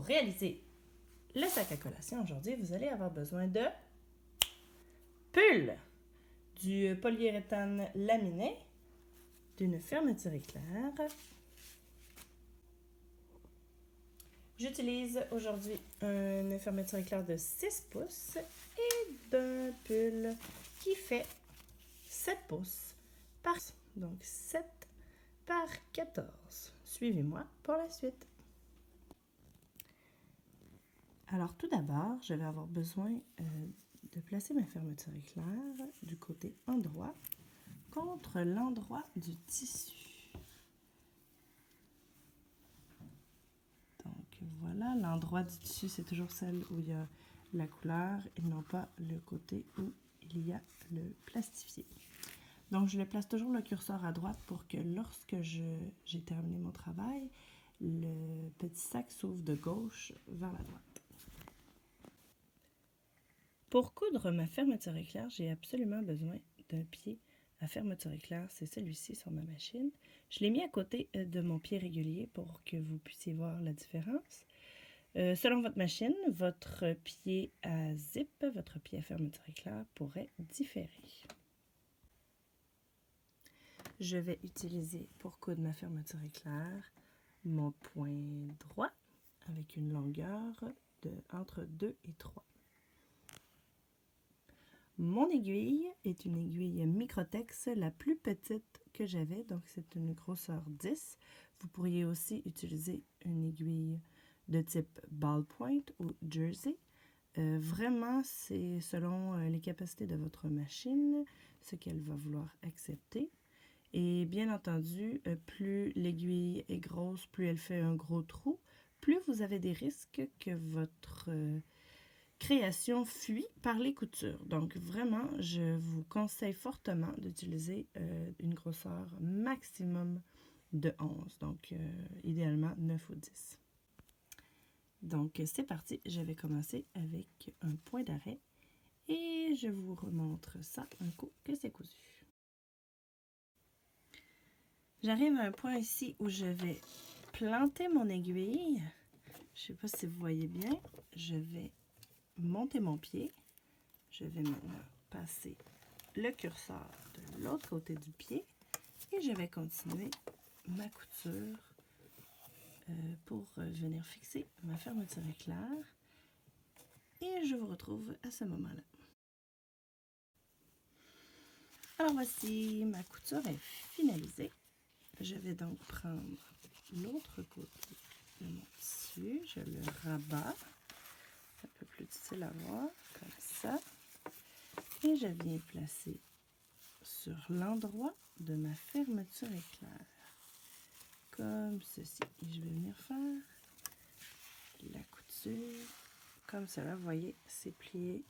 réaliser le sac à collation aujourd'hui, vous allez avoir besoin de pull, du polyuréthane laminé, d'une fermeture éclair. J'utilise aujourd'hui une fermeture éclair de 6 pouces et d'un pull qui fait 7 pouces par... Donc 7 par 14. Suivez-moi pour la suite. Alors tout d'abord, je vais avoir besoin de placer ma fermeture éclair du côté endroit contre l'endroit du tissu. Donc voilà, l'endroit du tissu, c'est toujours celle où il y a la couleur et non pas le côté où il y a le plastifié. Donc je le place toujours le curseur à droite pour que lorsque j'ai terminé mon travail, le petit sac s'ouvre de gauche vers la droite. Pour coudre ma fermeture éclair, j'ai absolument besoin d'un pied à fermeture éclair. C'est celui-ci sur ma machine. Je l'ai mis à côté de mon pied régulier pour que vous puissiez voir la différence. Selon votre machine, votre pied à zip, votre pied à fermeture éclair pourrait différer. Je vais utiliser pour coudre ma fermeture éclair mon point droit avec une longueur entre 2 et 3. Mon aiguille est une aiguille Microtex, la plus petite que j'avais, donc c'est une grosseur 10. Vous pourriez aussi utiliser une aiguille de type ballpoint ou jersey. Vraiment, c'est selon les capacités de votre machine, ce qu'elle va vouloir accepter. Et bien entendu, plus l'aiguille est grosse, plus elle fait un gros trou, plus vous avez des risques que votre création fuit par les coutures. Donc vraiment, je vous conseille fortement d'utiliser une grosseur maximum de 11, donc idéalement 9 ou 10. Donc c'est parti, je vais commencer avec un point d'arrêt et je vous remontre ça un coup que c'est cousu. J'arrive à un point ici où je vais planter mon aiguille. Je ne sais pas si vous voyez bien, je vais monter mon pied. Je vais maintenant passer le curseur de l'autre côté du pied et je vais continuer ma couture pour venir fixer ma fermeture éclair. Et je vous retrouve à ce moment-là. Alors voici, ma couture est finalisée. Je vais donc prendre l'autre côté de mon tissu, je le rabats, un peu plus difficile à voir, comme ça. Et je viens placer sur l'endroit de ma fermeture éclair, comme ceci. Et je vais venir faire la couture comme cela. Vous voyez, c'est plié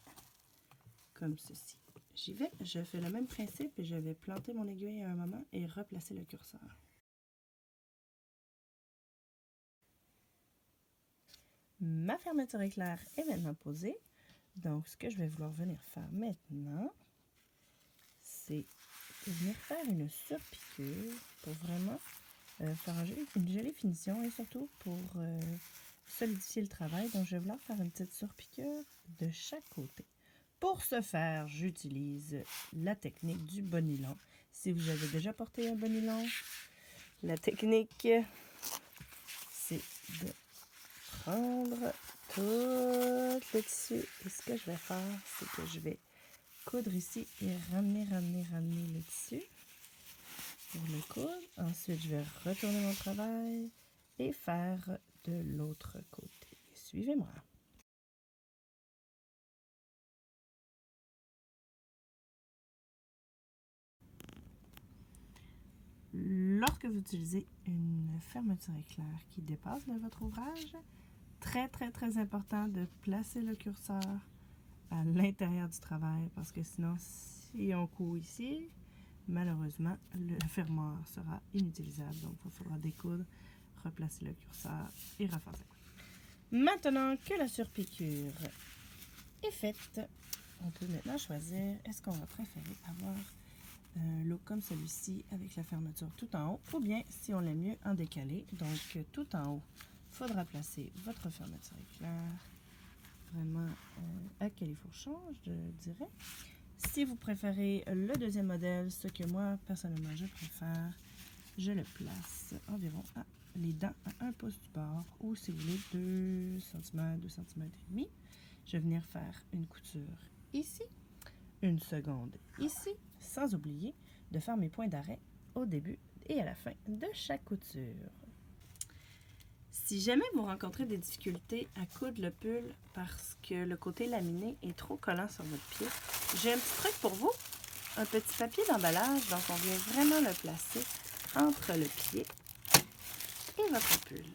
comme ceci. J'y vais, je fais le même principe et je vais planter mon aiguille à un moment et replacer le curseur. Ma fermeture éclair est maintenant posée. Donc, ce que je vais vouloir venir faire maintenant, c'est venir faire une surpiqûre pour vraiment faire une jolie finition et surtout pour solidifier le travail. Donc, je vais vouloir faire une petite surpiqûre de chaque côté. Pour ce faire, j'utilise la technique du bonilon. Si vous avez déjà porté un bonilon, la technique, c'est de prendre tout le tissu. Et ce que je vais faire, c'est que je vais coudre ici et ramener le tissu pour le coudre. Ensuite, je vais retourner mon travail et faire de l'autre côté. Suivez-moi. Lorsque vous utilisez une fermeture éclair qui dépasse de votre ouvrage, très important de placer le curseur à l'intérieur du travail parce que sinon, si on coud ici, malheureusement, le fermoir sera inutilisable. Donc, il faudra découdre, replacer le curseur et refaire ça. Maintenant que la surpiqûre est faite, on peut maintenant choisir est-ce qu'on va préférer avoir un look comme celui-ci avec la fermeture tout en haut ou bien si on l'aime mieux en décalé, donc tout en haut. faudra placer votre fermeture éclair vraiment à califourchon, je dirais. Si vous préférez le deuxième modèle, ce que moi, personnellement, je préfère, je le place environ à les dents à 1 pouce du bord, ou si vous voulez 2 cm, 2 cm et demi. Je vais venir faire une couture ici, une seconde ici, sans oublier de faire mes points d'arrêt au début et à la fin de chaque couture. Si jamais vous rencontrez des difficultés à coudre le pull parce que le côté laminé est trop collant sur votre pied, j'ai un petit truc pour vous, un petit papier d'emballage, donc on vient vraiment le placer entre le pied et votre pull.